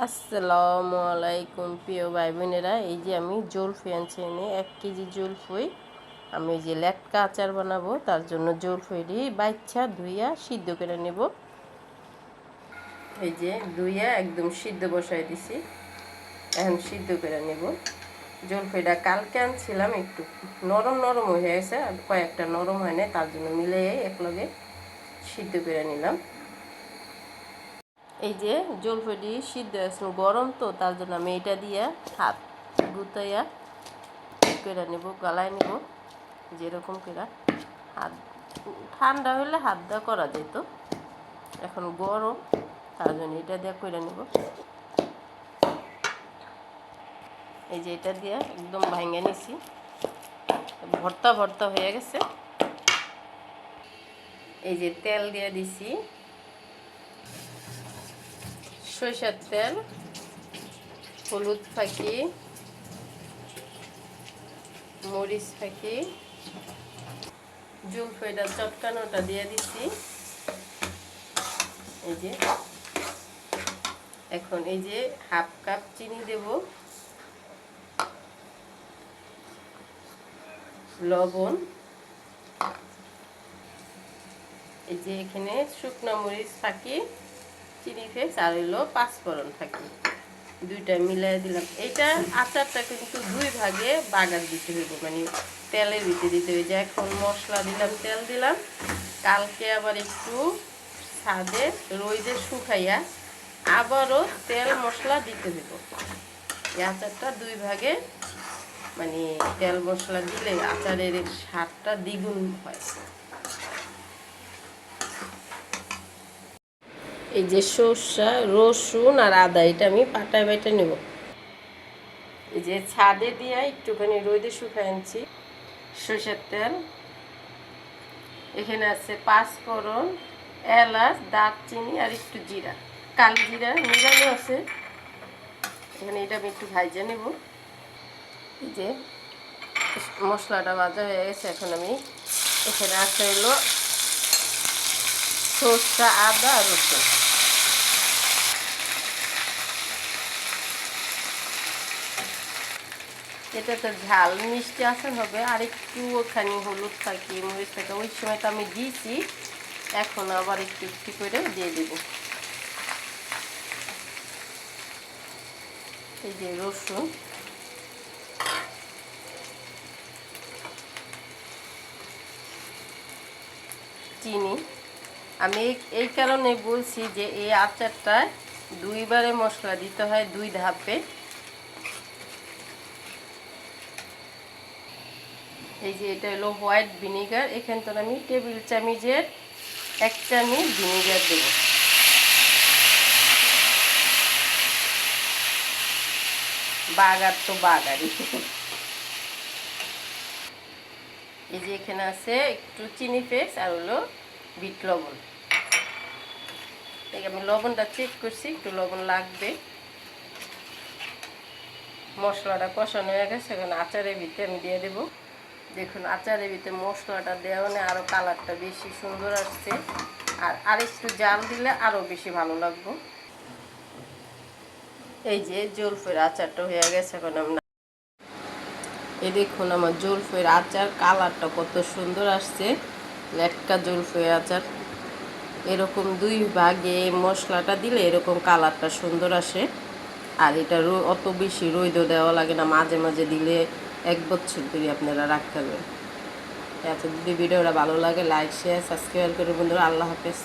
আসসালামু আলাইকুম প্রিয় ভাই বোনেরা, এই যে আমি জলফুই আনছি, 1 কেজি জলফুই। আমি এই যে লেটকা আচার বানাবো, তার জন্য জলফুইটি বাচ্চা ধুইয়া সিদ্ধ করে নেব। এই যে ধুইয়া একদম সিদ্ধ বসাই দিছি, এখন সিদ্ধ করে নেব। জলফুইটা কালকে আনছিলাম, একটু নরম নরম হয়ে গেছে, আর কয়েকটা নরম হয় না, তার জন্য মিলিয়ে একলগে সিদ্ধ করে নিলাম। এই যে জলফুইটি সিদ্ধ আছে, গরম তো, তার জন্য আমি এটা দিয়ে হাত গুতাইয়া করে নেব, গালায় নেব যেরকম করে। হাত ঠান্ডা হলে হাত দেওয়া করা যেত, এখন গরম, তার জন্য এটা দিয়ে করে নেব। এই যে এটা দিয়ে একদম ভাঙে নিছি, ভর্তা ভর্তা হয়ে গেছে। এই যে তেল দিয়ে দিছি, সরিষার তেল, হলুদ ফাঁকি, মরিচ ফাঁকি, জলফুইটা চটকানোটা দিয়ে দিছি। এই যে এখন এই যে হাফ কাপ চিনি দেব, লবণ, এই যে এখানে শুকনো মরিচ ফাঁকি, চিনি ফ্লেক্স আর হইলো পাঁচফোড়ন ফাঁকি, দুইটা মিলাই দিলাম। এইটা আচারটা কিন্তু দুই ভাগে বাগার দিতে হইব, মানে তেলের ভিতরে দিতে হইব। যে এখন মশলা দিলাম, তেল দিলাম, কালকে আবার একটু ছাদে রোদে শুকাইয়া আবারও তেল মশলা দিতে হইব। এই আচারটা দুই ভাগে, মানে তেল মশলা দিলে আচারের স্বাদটা দ্বিগুণ হয়। এই যে সরষা, রসুন আর আদা, এটা আমি পাটায় বাইটা নেব। এই যে ছাদে দিয়ে একটুখানি রোদে শুকাই আনছি। সরষের তেল, এখানে আছে পাঁচফোড়ন, এলাচ, দারচিনি আর একটু জিরা, কালি জিরা মিলানো আছে। এখানে এটা আমি একটু ভাজা নেব। এই যে মশলাটা ভাজা হয়ে গেছে, এখন আমি এখানে আছে হলো সরষা, আদা আর রসুন। এটা তো ঝাল মিষ্টি আচার হবে, আর একটু ওখানে হলুদ থাকি, মরিচ থাকে, ওই সময় তো আমি দিয়েছি, এখন আবার একটু একটু করে দিয়ে দেব। এই যে রসুন, চিনি। আমি এই কারণে বলছি যে এই আচারটা দুইবারে মশলা দিতে হয়, দুই ধাপে। এই যে এটা হলো হোয়াইট ভিনিগার, এখান থেকে আমি টেবিল চামচের 1 চামচ ভিনিগার দেব। বাগার তো বাগারই। এই যে এখানে আছে একটু চিনি ফ্লেক্স আর হলো বিট লবণ। আমি লবণটা চেক করছি, একটু লবণ লাগবে। মশলাটা কষানো হয়ে গেছে, এখন আচারের ভিতরে আমি দিয়ে দেব। দেখুন আচারের ভিতরে মশলাটা দেওয়া মানে আরও কালারটা বেশি সুন্দর আসছে, আর আরেকটু জাল দিলে আরও বেশি ভালো লাগবে। এই যে জলফুইয়ের আচারটা হয়ে গেছে, এখন আমরা এই দেখুন আমার জলফুইয়ের আচার কালারটা কত সুন্দর আসছে। লেটকা জলফুইয়ের আচার এরকম দুই ভাগে মশলাটা দিলে এরকম কালারটা সুন্দর আসে। আর এটা অত বেশি রোদও দেওয়া লাগে না, মাঝে মাঝে দিলে 1 বছর ধরে আপনারা রাখতে পারবেন। এত যদি ভিডিওটা ভালো লাগে লাইক শেয়ার সাবস্ক্রাইব করে বন্ধুরা। আল্লাহ হাফেজ।